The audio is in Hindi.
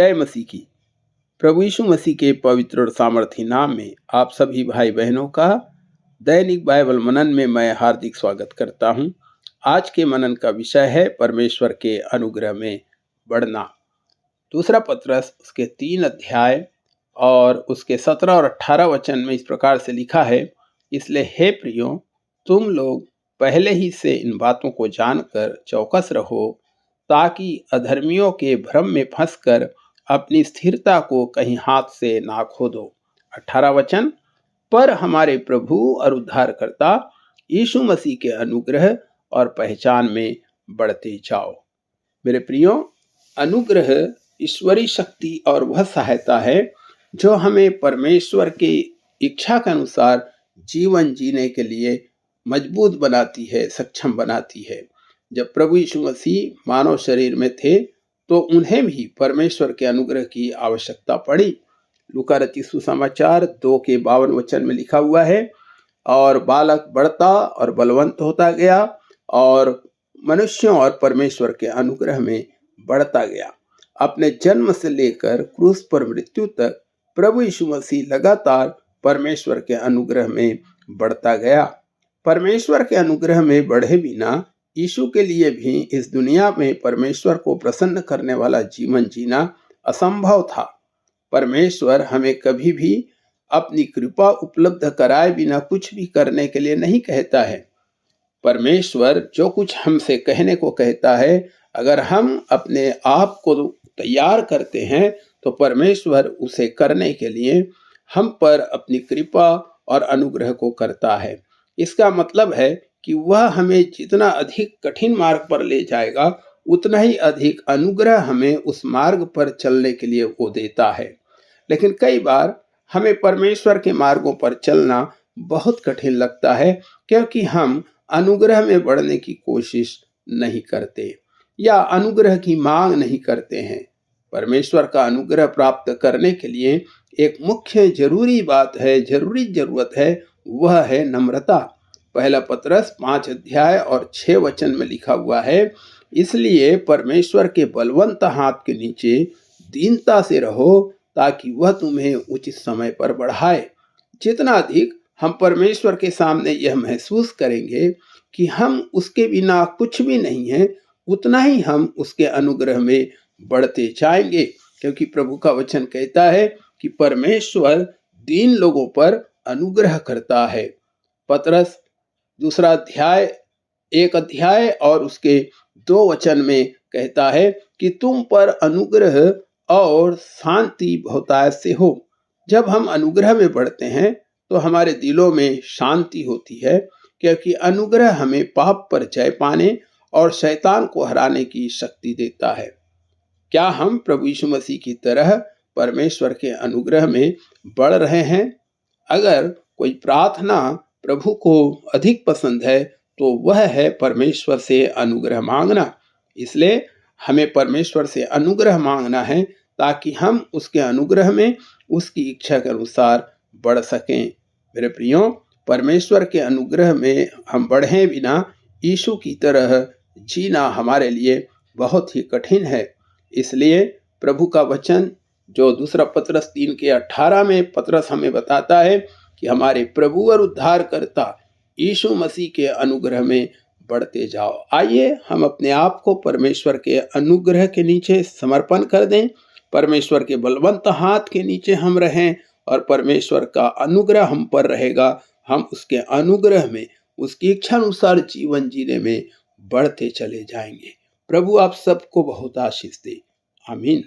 जय मसीह की। प्रभु यीशु मसीह के पवित्र और सामर्थी नाम में आप सभी भाई बहनों का दैनिक बाइबल मनन में मैं हार्दिक स्वागत करता हूं। आज के मनन का विषय है परमेश्वर के अनुग्रह में बढ़ना। दूसरा पत्रस उसके 3 अध्याय और उसके 17 और 18 वचन में इस प्रकार से लिखा है, इसलिए हे प्रियो, तुम लोग पहले ही से इन बातों को जानकर चौकस रहो, ताकि अधर्मियों के भ्रम में फंसकर अपनी स्थिरता को कहीं हाथ से ना खो दो। 18 वचन, पर हमारे प्रभु और उद्धारकर्ता यीशु मसीह के अनुग्रह और पहचान में बढ़ते जाओ। मेरे प्रियो, अनुग्रह ईश्वरीय शक्ति और वह सहायता है जो हमें परमेश्वर की इच्छा के अनुसार जीवन जीने के लिए मजबूत बनाती है, सक्षम बनाती है। जब प्रभु यीशु मसीह मानव शरीर में थे तो उन्हें भी परमेश्वर के अनुग्रह की आवश्यकता पड़ी। लूका रचित सुसमाचार 2 के 52 वचन में लिखा हुआ है, और बालक बढ़ता और बलवंत होता गया और मनुष्यों और परमेश्वर के अनुग्रह में बढ़ता गया। अपने जन्म से लेकर क्रूस पर मृत्यु तक प्रभु यीशु मसीह लगातार परमेश्वर के अनुग्रह में बढ़ता गया। परमेश्वर के अनुग्रह में बढ़े बिना यीशु के लिए भी इस दुनिया में परमेश्वर को प्रसन्न करने वाला जीवन जीना असंभव था। परमेश्वर हमें कभी भी अपनी कृपा उपलब्ध कराए बिना कुछ भी करने के लिए नहीं कहता है। परमेश्वर जो कुछ हमसे कहने को कहता है, अगर हम अपने आप को तैयार करते हैं तो परमेश्वर उसे करने के लिए हम पर अपनी कृपा और अनुग्रह को करता है। इसका मतलब है कि वह हमें जितना अधिक कठिन मार्ग पर ले जाएगा, उतना ही अधिक अनुग्रह हमें उस मार्ग पर चलने के लिए वो देता है। लेकिन कई बार हमें परमेश्वर के मार्गों पर चलना बहुत कठिन लगता है, क्योंकि हम अनुग्रह में बढ़ने की कोशिश नहीं करते या अनुग्रह की मांग नहीं करते हैं। परमेश्वर का अनुग्रह प्राप्त करने के लिए एक मुख्य जरूरी जरूरत है, वह है नम्रता। पहला पत्रस 5 अध्याय और 6 वचन में लिखा हुआ है, इसलिए परमेश्वर के बलवंत हाथ के नीचे दीनता से रहो, ताकि वह तुम्हें उचित समय पर बढ़ाए। जितना अधिक हम परमेश्वर के सामने यह महसूस करेंगे कि हम उसके बिना कुछ भी नहीं हैं, उतना ही हम उसके अनुग्रह में बढ़ते जाएंगे, क्योंकि प्रभु का वचन कहता है कि परमेश्वर दीन लोगों पर अनुग्रह करता है। पत्रस दूसरा अध्याय 1 अध्याय और उसके 2 वचन में कहता है कि तुम पर अनुग्रह और शांति बहुतायत से हो। जब हम अनुग्रह में बढ़ते हैं तो हमारे दिलों में शांति होती है, क्योंकि अनुग्रह हमें पाप पर जय पाने और शैतान को हराने की शक्ति देता है। क्या हम प्रभु यीशु मसीह की तरह परमेश्वर के अनुग्रह में बढ़ रहे हैं? अगर कोई प्रार्थना प्रभु को अधिक पसंद है तो वह है परमेश्वर से अनुग्रह मांगना। इसलिए हमें परमेश्वर से अनुग्रह मांगना है, ताकि हम उसके अनुग्रह में उसकी इच्छा के अनुसार बढ़ सकें। मेरे प्रियो, परमेश्वर के अनुग्रह में हम बढ़े बिना यीशु की तरह जीना हमारे लिए बहुत ही कठिन है। इसलिए प्रभु का वचन जो दूसरा पत्रस 3 के 18 में पत्रस हमें बताता है कि हमारे प्रभु और उद्धारकर्ता यीशु मसीह के अनुग्रह में बढ़ते जाओ। आइए हम अपने आप को परमेश्वर के अनुग्रह के नीचे समर्पण कर दें, परमेश्वर के बलवंत हाथ के नीचे हम रहें और परमेश्वर का अनुग्रह हम पर रहेगा। हम उसके अनुग्रह में उसकी इच्छा अनुसार जीवन जीने में बढ़ते चले जाएंगे। प्रभु आप सबको बहुत आशीष दे। आमीन।